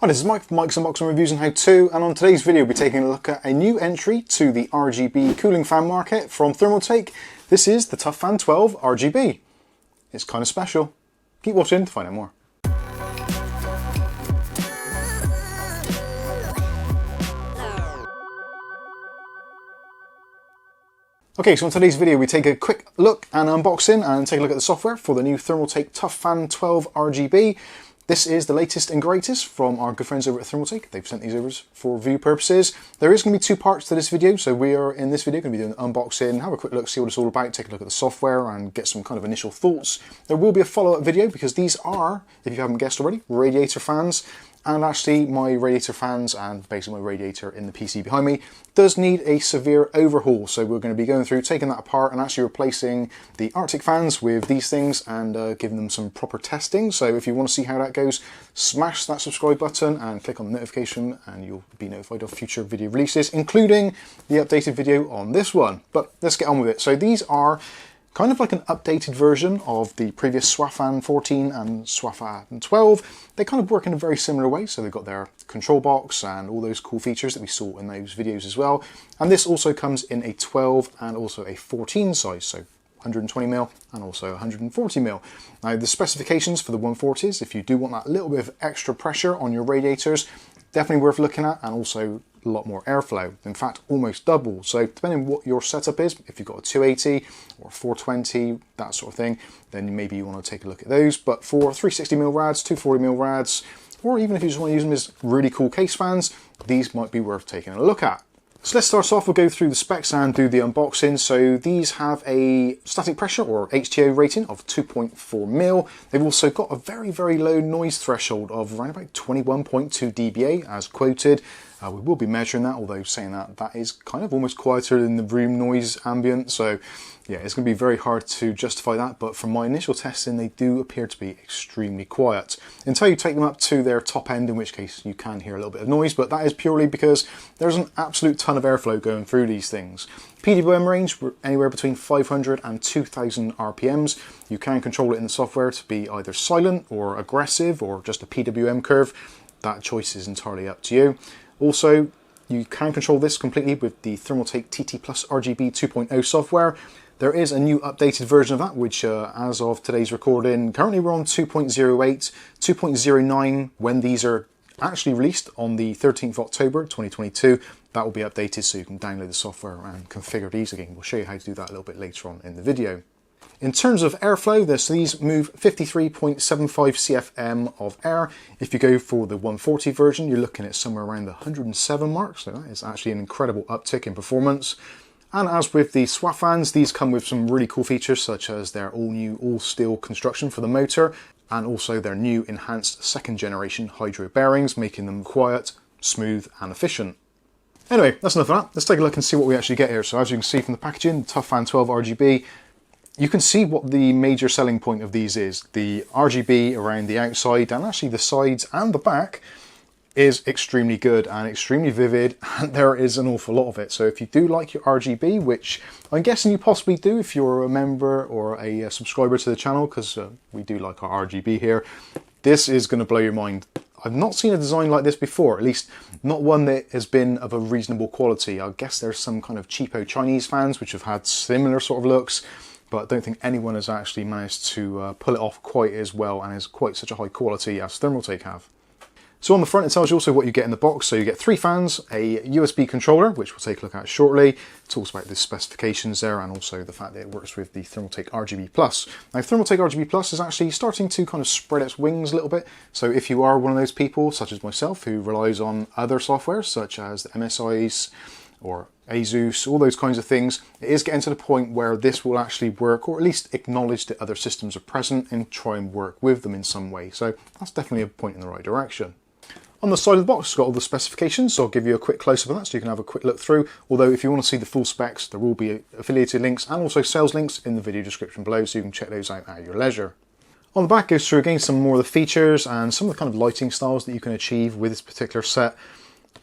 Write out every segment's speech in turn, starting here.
Hi, this is Mike from Mike's Unboxing Reviews and How To, and on today's video we'll be taking a look at a new entry to the RGB cooling fan market from Thermaltake. This is the TOUGHFAN 12 RGB. It's kind of special. Keep watching to find out more. Okay, so on today's video we take a quick look and unboxing and take a look at the software for the new Thermaltake TOUGHFAN 12 RGB. This is the latest and greatest from our good friends over at Thermaltake. They've sent these over for review purposes. There is going to be two parts to this video, so we are in this video going to be doing an unboxing, have a quick look, see what it's all about, take a look at the software and get some kind of initial thoughts. There will be a follow-up video because these are, if you haven't guessed already, radiator fans. And actually my radiator fans and basically my radiator in the PC behind me does need a severe overhaul. So we're going to be going through, taking that apart and actually replacing the Arctic fans with these things and giving them some proper testing. So if you want to see how that goes, smash that subscribe button and click on the notification and you'll be notified of future video releases, including the updated video on this one. But let's get on with it. So these are kind of like an updated version of the previous TOUGHFAN 14 and TOUGHFAN 12. They kind of work in a very similar way, so they've got their control box and all those cool features that we saw in those videos as well. And this also comes in a 12 and also a 14 size, so 120mm and also 140mm. Now the specifications for the 140s, if you do want that little bit of extra pressure on your radiators, definitely worth looking at, and also a lot more airflow, in fact almost double. So depending on what your setup is, if you've got a 280 or 420, that sort of thing, then maybe you want to take a look at those. But for 360mm rads, 240mm rads, or even if you just want to use them as really cool case fans, these might be worth taking a look at. So let's start off, we'll go through the specs and do the unboxing. So these have a static pressure or HTO rating of 2.4mm. They've also got a very, very low noise threshold of around about 21.2 dBA as quoted. We will be measuring that, although saying that, that is kind of almost quieter than the room noise ambient. So yeah, it's going to be very hard to justify that, but from my initial testing, they do appear to be extremely quiet. Until you take them up to their top end, in which case you can hear a little bit of noise, but that is purely because there's an absolute ton of airflow going through these things. PWM range, anywhere between 500 and 2000 RPMs. You can control it in the software to be either silent or aggressive or just a PWM curve. That choice is entirely up to you. Also, you can control this completely with the Thermaltake TT Plus RGB 2.0 software. There is a new updated version of that, which as of today's recording, currently we're on 2.08, 2.09 when these are actually released on the 13th of October 2022. That will be updated so you can download the software and configure these again. We'll show you how to do that a little bit later on in the video. In terms of airflow, these move 53.75 CFM of air. If you go for the 140 version, you're looking at somewhere around the 107 mark, so that is actually an incredible uptick in performance. And as with the TOUGHFANs, these come with some really cool features such as their all-new all-steel construction for the motor and also their new enhanced second generation hydro bearings, making them quiet, smooth and efficient. Anyway, that's enough of that. Let's take a look and see what we actually get here. So as you can see from the packaging, TOUGHFAN 12 RGB, you can see what the major selling point of these is. The RGB around the outside and actually the sides and the back is extremely good and extremely vivid, and there is an awful lot of it. So if you do like your RGB, which I'm guessing you possibly do if you're a member or a subscriber to the channel, because we do like our RGB here, this is going to blow your mind. I've not seen a design like this before, at least not one that has been of a reasonable quality. I guess there's some kind of cheapo Chinese fans which have had similar sort of looks, but I don't think anyone has actually managed to pull it off quite as well and is quite such a high quality as Thermaltake have. So on the front it tells you also what you get in the box. So you get 3 fans, a USB controller, which we'll take a look at shortly. It talks about the specifications there and also the fact that it works with the Thermaltake RGB Plus. Now Thermaltake RGB Plus is actually starting to kind of spread its wings a little bit. So if you are one of those people, such as myself, who relies on other software such as the MSIs or ASUS, all those kinds of things, it is getting to the point where this will actually work, or at least acknowledge that other systems are present and try and work with them in some way. So that's definitely a point in the right direction. On the side of the box, it's got all the specifications, so I'll give you a quick close-up of that so you can have a quick look through. Although if you want to see the full specs, there will be affiliated links and also sales links in the video description below, so you can check those out at your leisure. On the back goes through again some more of the features and some of the kind of lighting styles that you can achieve with this particular set.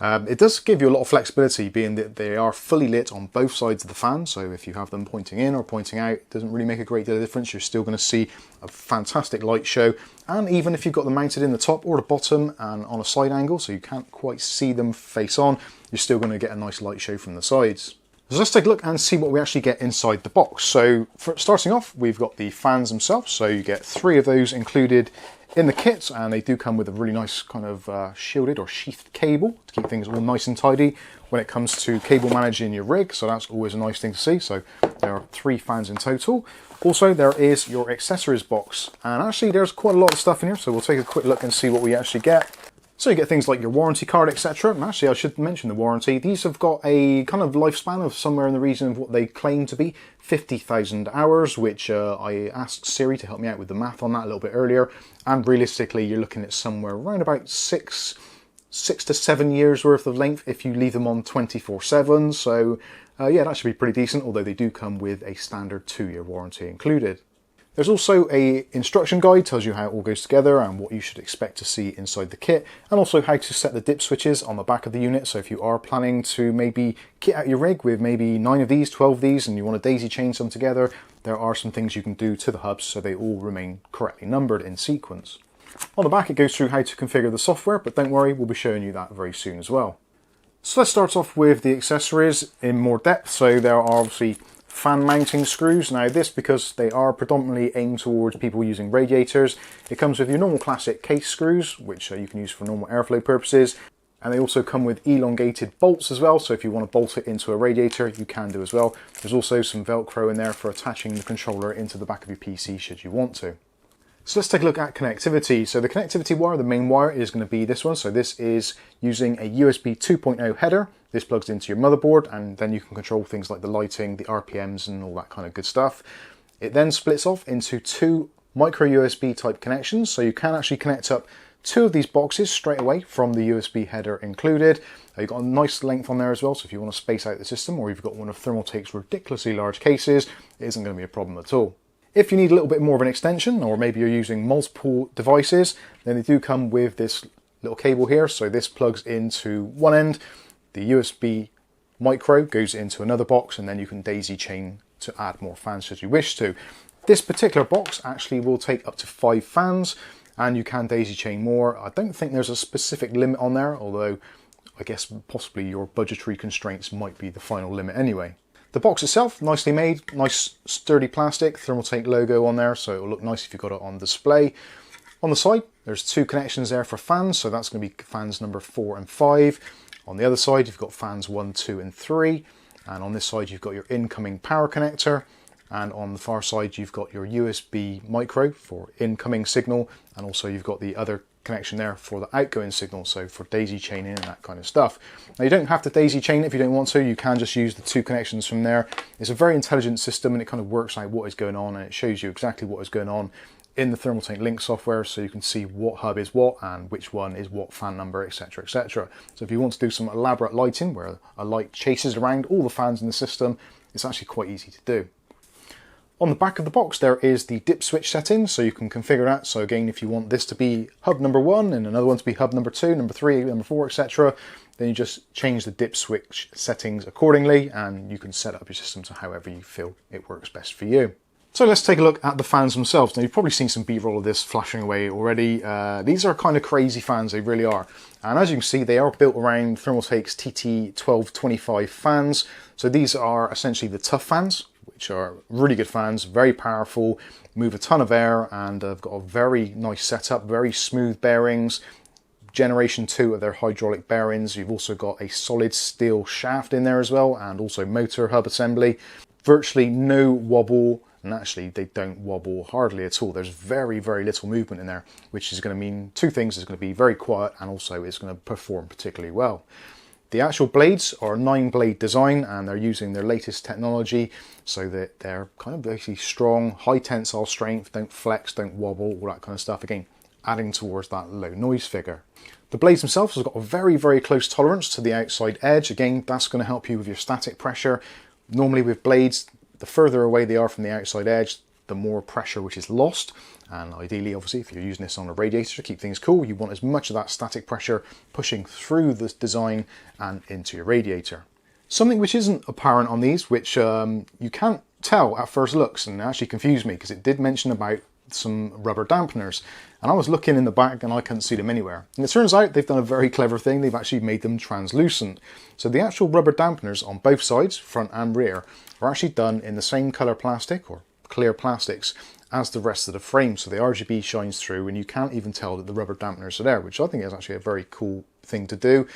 It does give you a lot of flexibility, being that they are fully lit on both sides of the fan, so if you have them pointing in or pointing out, it doesn't really make a great deal of difference. You're still going to see a fantastic light show, and even if you've got them mounted in the top or the bottom and on a side angle, so you can't quite see them face on, you're still going to get a nice light show from the sides. So let's take a look and see what we actually get inside the box. So starting off, we've got the fans themselves, so you get 3 of those included in the kit, and they do come with a really nice kind of shielded or sheathed cable to keep things all nice and tidy when it comes to cable managing your rig, so that's always a nice thing to see. So there are 3 fans in total. Also, there is your accessories box, and actually there's quite a lot of stuff in here, so we'll take a quick look and see what we actually get. So you get things like your warranty card, etc. Actually, I should mention the warranty. These have got a kind of lifespan of somewhere in the region of what they claim to be 50,000 hours, which I asked Siri to help me out with the math on that a little bit earlier. And realistically, you're looking at somewhere around about 6 to 7 years worth of length if you leave them on 24/7. So yeah, that should be pretty decent, although they do come with a standard 2-year warranty included. There's also a instruction guide, tells you how it all goes together and what you should expect to see inside the kit, and also how to set the dip switches on the back of the unit. So if you are planning to maybe kit out your rig with maybe 9 of these, 12 of these, and you want to daisy chain some together, there are some things you can do to the hubs so they all remain correctly numbered in sequence. On the back it goes through how to configure the software, but don't worry, we'll be showing you that very soon as well. So let's start off with the accessories in more depth. So there are obviously fan mounting screws. Now this, because they are predominantly aimed towards people using radiators, it comes with your normal classic case screws, which you can use for normal airflow purposes, and they also come with elongated bolts as well, so if you want to bolt it into a radiator you can do as well. There's also some Velcro in there for attaching the controller into the back of your PC should you want to. So let's take a look at connectivity. So the connectivity wire, the main wire, is going to be this one. So this is using a USB 2.0 header. This plugs into your motherboard, and then you can control things like the lighting, the RPMs and all that kind of good stuff. It then splits off into 2 micro USB type connections. So you can actually connect up 2 of these boxes straight away from the USB header included. You've got a nice length on there as well, so if you want to space out the system, or you've got one of Thermaltake's ridiculously large cases, it isn't going to be a problem at all. If you need a little bit more of an extension, or maybe you're using multiple devices, then they do come with this little cable here. So this plugs into one end, the USB micro goes into another box, and then you can daisy chain to add more fans should you wish to. This particular box actually will take up to 5 fans, and you can daisy chain more. I don't think there's a specific limit on there, although I guess possibly your budgetary constraints might be the final limit anyway. The box itself, nicely made, nice sturdy plastic, Thermaltake logo on there, so it'll look nice if you've got it on display. On the side, there's 2 connections there for fans, so that's going to be fans number 4 and 5. On the other side, you've got fans 1, 2 and 3, and on this side you've got your incoming power connector, and on the far side you've got your USB micro for incoming signal, and also you've got the other connection there for the outgoing signal, so for daisy chaining and that kind of stuff. Now you don't have to daisy chain it if you don't want to, you can just use the 2 connections from there. It's a very intelligent system, and it kind of works out what is going on, and it shows you exactly what is going on in the Thermaltake Link software, so you can see what hub is what and which one is what fan number, etc, etc. So if you want to do some elaborate lighting where a light chases around all the fans in the system, it's actually quite easy to do. On the back of the box there is the dip switch settings, so you can configure that. So again, if you want this to be hub number 1 and another one to be hub number 2, number 3, number 4, etc, then you just change the dip switch settings accordingly, and you can set up your system to however you feel it works best for you. So let's take a look at the fans themselves. Now you've probably seen some B-roll of this flashing away already. These are kind of crazy fans, they really are. And as you can see, they are built around Thermaltake's TT1225 fans. So these are essentially the Tough fans, which are really good fans, very powerful, move a ton of air, and have got a very nice setup, very smooth bearings. Generation 2 of their hydraulic bearings. You've also got a solid steel shaft in there as well, and also motor hub assembly. Virtually no wobble, and actually they don't wobble hardly at all. There's very, very little movement in there, which is going to mean 2 things. It's going to be very quiet, and also it's going to perform particularly well. The actual blades are a 9-blade design, and they're using their latest technology so that they're kind of basically strong, high tensile strength, don't flex, don't wobble, all that kind of stuff. Again, adding towards that low noise figure. The blades themselves have got a very, very close tolerance to the outside edge. Again, that's going to help you with your static pressure. Normally with blades, the further away they are from the outside edge, the more pressure which is lost. And ideally, obviously, if you're using this on a radiator to keep things cool, you want as much of that static pressure pushing through the design and into your radiator. Something which isn't apparent on these, which you can't tell at first looks, and it actually confused me because it did mention about some rubber dampeners, and I was looking in the back and I couldn't see them anywhere. And it turns out they've done a very clever thing. They've actually made them translucent. So the actual rubber dampeners on both sides, front and rear, are actually done in the same color plastic or clear plastics as the rest of the frame. So the RGB shines through and you can't even tell that the rubber dampeners are there, which I think is actually a very cool thing to do.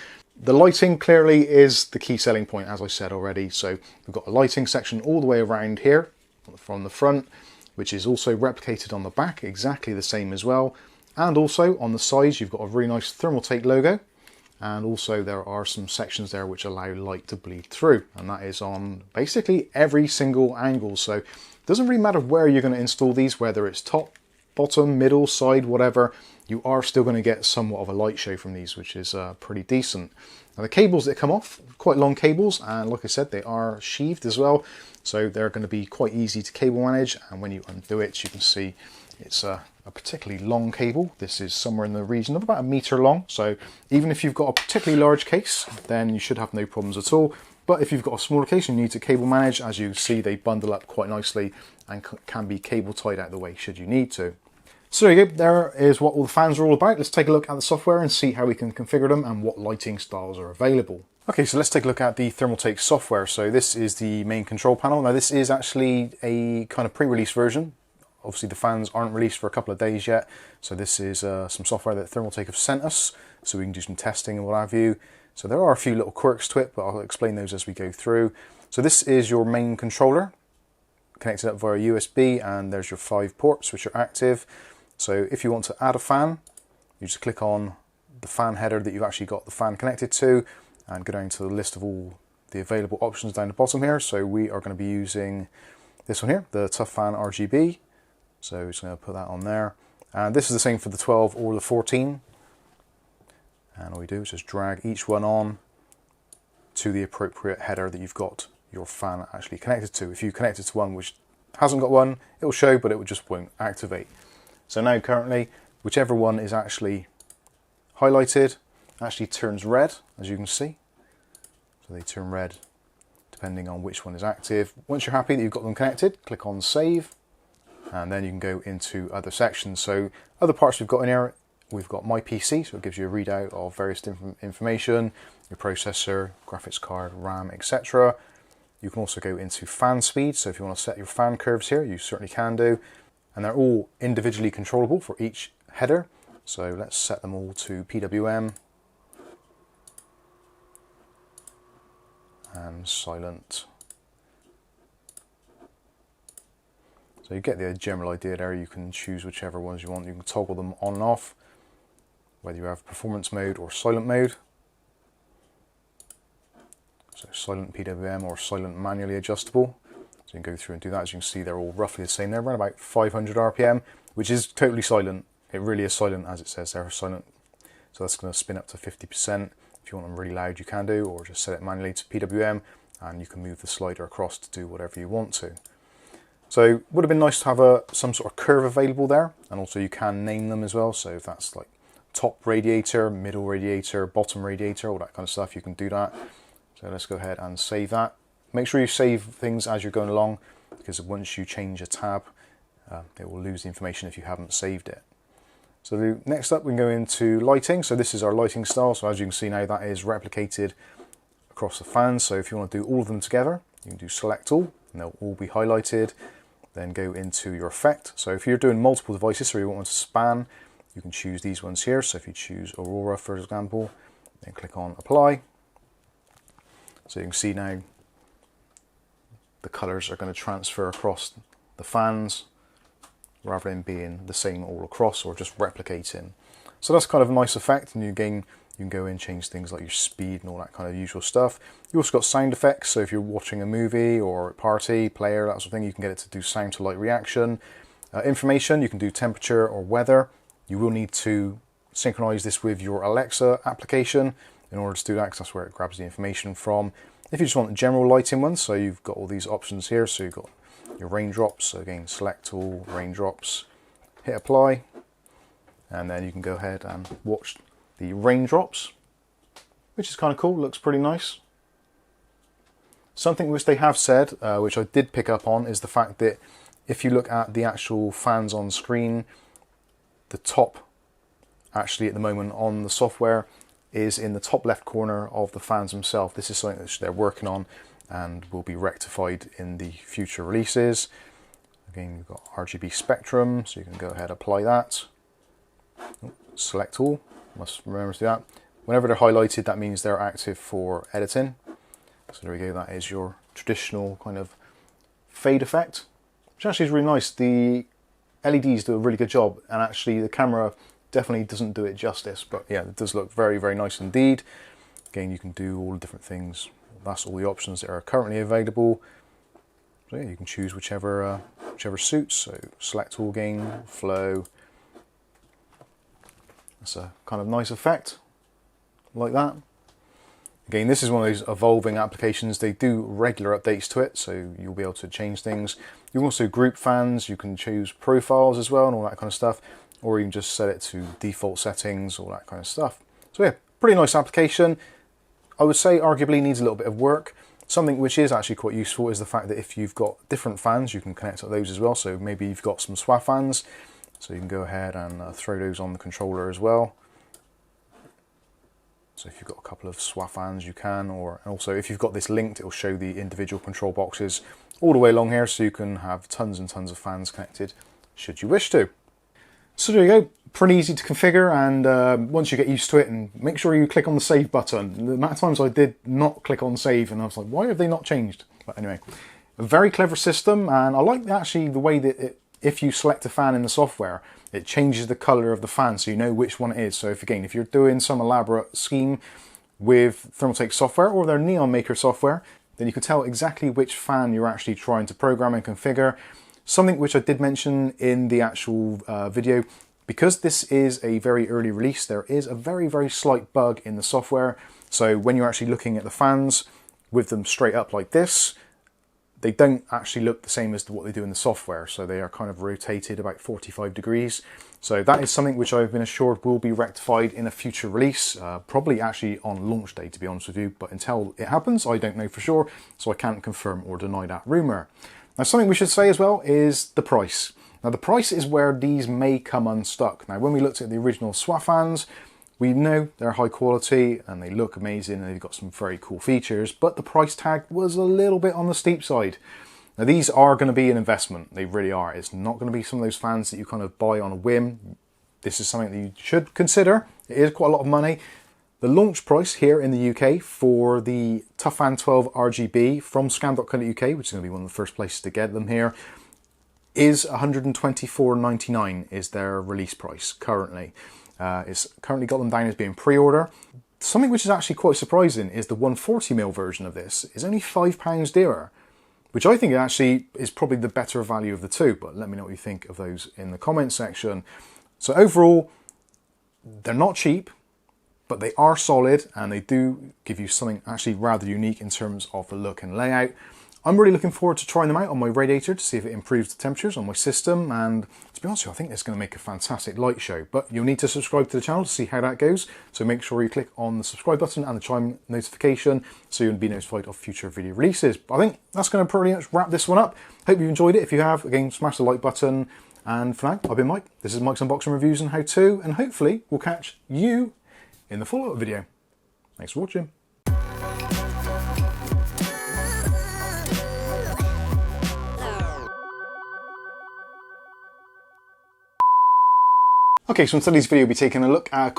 The lighting clearly is the key selling point, as I said already. So we've got a lighting section all the way around here from the front, which is also replicated on the back, exactly the same as well. And also on the sides, you've got a really nice Thermaltake logo. And also there are some sections there which allow light to bleed through. And that is on basically every single angle. So it doesn't really matter where you're going to install these, whether it's top, bottom, middle, side, whatever, you are still going to get somewhat of a light show from these, which is pretty decent. Now the cables that come off, quite long cables, and like I said, they are sheathed as well. So they're going to be quite easy to cable manage, and when you undo it, you can see it's a particularly long cable. This is somewhere in the region of about 1 meter long. So even if you've got a particularly large case, then you should have no problems at all. But if you've got a smaller case and you need to cable manage, as you see, they bundle up quite nicely and can be cable tied out the way should you need to. So there you go, there is what all the fans are all about. Let's take a look at the software and see how we can configure them and what lighting styles are available. Okay, so let's take a look at the Thermaltake software. So this is the main control panel. Now this is actually a kind of pre-release version. Obviously the fans aren't released for a couple of days yet. So this is some software that Thermaltake have sent us so we can do some testing and what have you. So there are a few little quirks to it, but I'll explain those as we go through. So this is your main controller, connected up via USB, and there's your 5 ports which are active. So if you want to add a fan, you just click on the fan header that you've actually got the fan connected to and go down to the list of all the available options down the bottom here. So we are going to be using this one here, the TOUGHFAN RGB. So we're just going to put that on there. And this is the same for the 12 or the 14. And all we do is just drag each one on to the appropriate header that you've got your fan actually connected to. If you connect it to one which hasn't got one, it will show, but it just won't activate. So now currently, whichever one is actually highlighted actually turns red, as you can see. So they turn red depending on which one is active. Once you're happy that you've got them connected, click on Save, and then you can go into other sections. So other parts we've got in here, we've got My PC, so it gives you a readout of various different information, your processor, graphics card, RAM, etc. You can also go into fan speed, so if you want to set your fan curves here, you certainly can do. And they're all individually controllable for each header. So let's set them all to PWM and silent. So you get the general idea there. You can choose whichever ones you want. You can toggle them on and off, whether you have performance mode or silent mode. So silent PWM or silent manually adjustable. So you can go through and do that. As you can see, they're all roughly the same. They're around about 500 RPM, which is totally silent. It really is silent, as it says there, silent. So that's going to spin up to 50%. If you want them really loud, you can do, or just set it manually to PWM, and you can move the slider across to do whatever you want to. So it would have been nice to have some sort of curve available there, and also you can name them as well. So if that's like top radiator, middle radiator, bottom radiator, all that kind of stuff, you can do that. So let's go ahead and save that. Make sure you save things as you're going along, because once you change a tab, it will lose the information if you haven't saved it. So next up we can go into lighting. So this is our lighting style. So as you can see now, that is replicated across the fans. So if you want to do all of them together, you can do select all and they'll all be highlighted. Then go into your effect. So if you're doing multiple devices, so you want to span, you can choose these ones here. So if you choose Aurora, for example, then click on apply. So you can see now the colours are going to transfer across the fans rather than being the same all across or just replicating. So that's kind of a nice effect, and again, you can go in and change things like your speed and all that kind of usual stuff. You also got sound effects, so if you're watching a movie or a party, player, that sort of thing, you can get it to do sound to light reaction. Information, you can do temperature or weather. You will need to synchronize this with your Alexa application in order to do that, because that's where it grabs the information from. If you just want the general lighting ones, so you've got all these options here, so you've got your raindrops. So again, select all, raindrops, hit apply, and then you can go ahead and watch the raindrops, which is kind of cool, looks pretty nice. Something which they have said, which I did pick up on, is the fact that if you look at the actual fans on screen, the top actually at the moment on the software is in the top left corner of the fans themselves. This is something that they're working on and will be rectified in the future releases. Again, you've got RGB spectrum, so you can go ahead and apply that. Select all, must remember to do that. Whenever they're highlighted, that means they're active for editing. So there we go, that is your traditional kind of fade effect, which actually is really nice. The LEDs do a really good job, and actually the camera definitely doesn't do it justice, but yeah, it does look very, very nice indeed. Again, you can do all the different things. That's all the options that are currently available. So yeah, you can choose whichever suits. So select all again, flow. That's a kind of nice effect, like that. Again, this is one of those evolving applications. They do regular updates to it, so you'll be able to change things. You can also group fans, you can choose profiles as well and all that kind of stuff, or you can just set it to default settings, all that kind of stuff. So yeah, pretty nice application. I would say arguably needs a little bit of work. Something which is actually quite useful is the fact that if you've got different fans, you can connect to those as well. So maybe you've got some SWA fans, so you can go ahead and throw those on the controller as well. So if you've got a couple of SWA fans, you can, or also if you've got this linked, it will show the individual control boxes all the way along here, so you can have tons and tons of fans connected, should you wish to. So there you go, pretty easy to configure, and once you get used to it, and make sure you click on the save button. The amount of times I did not click on save, and I was like, why have they not changed? But anyway, a very clever system, and I like actually the way that if you select a fan in the software, it changes the color of the fan, so you know which one it is. So if you're doing some elaborate scheme with Thermaltake software or their Neon Maker software, then you can tell exactly which fan you're actually trying to program and configure. Something which I did mention in the actual video, because this is a very early release, there is a very, very slight bug in the software. So when you're actually looking at the fans with them straight up like this, they don't actually look the same as what they do in the software. So they are kind of rotated about 45 degrees. So that is something which I've been assured will be rectified in a future release, probably actually on launch day, to be honest with you. But until it happens, I don't know for sure, so I can't confirm or deny that rumor. Now, something we should say as well is the price. Now, the price is where these may come unstuck. Now, when we looked at the original SWA fans, we know they're high quality and they look amazing and they've got some very cool features, but the price tag was a little bit on the steep side. Now, these are going to be an investment. They really are. It's not going to be some of those fans that you kind of buy on a whim. This is something that you should consider. It is quite a lot of money. The launch price here in the UK for the TOUGHFAN 12 RGB from scan.co.uk, which is going to be one of the first places to get them here, is £124.99 is their release price currently. It's currently got them down as being pre-order. Something which is actually quite surprising is the 140mm version of this is only £5 dearer, which I think actually is probably the better value of the two, but let me know what you think of those in the comments section. So overall, they're not cheap, but they are solid and they do give you something actually rather unique in terms of the look and layout. I'm really looking forward to trying them out on my radiator to see if it improves the temperatures on my system, and to be honest with you, I think it's going to make a fantastic light show. But you'll need to subscribe to the channel to see how that goes, so make sure you click on the subscribe button and the chime notification so you'll be notified of future video releases. But I think that's going to pretty much wrap this one up. Hope you enjoyed it. If you have, again, smash the like button, and for now, I've been Mike. This is Mike's Unboxing Reviews and How To, and hopefully we'll catch you in the follow-up video. Thanks for watching. Okay, so in today's video we'll be taking a look at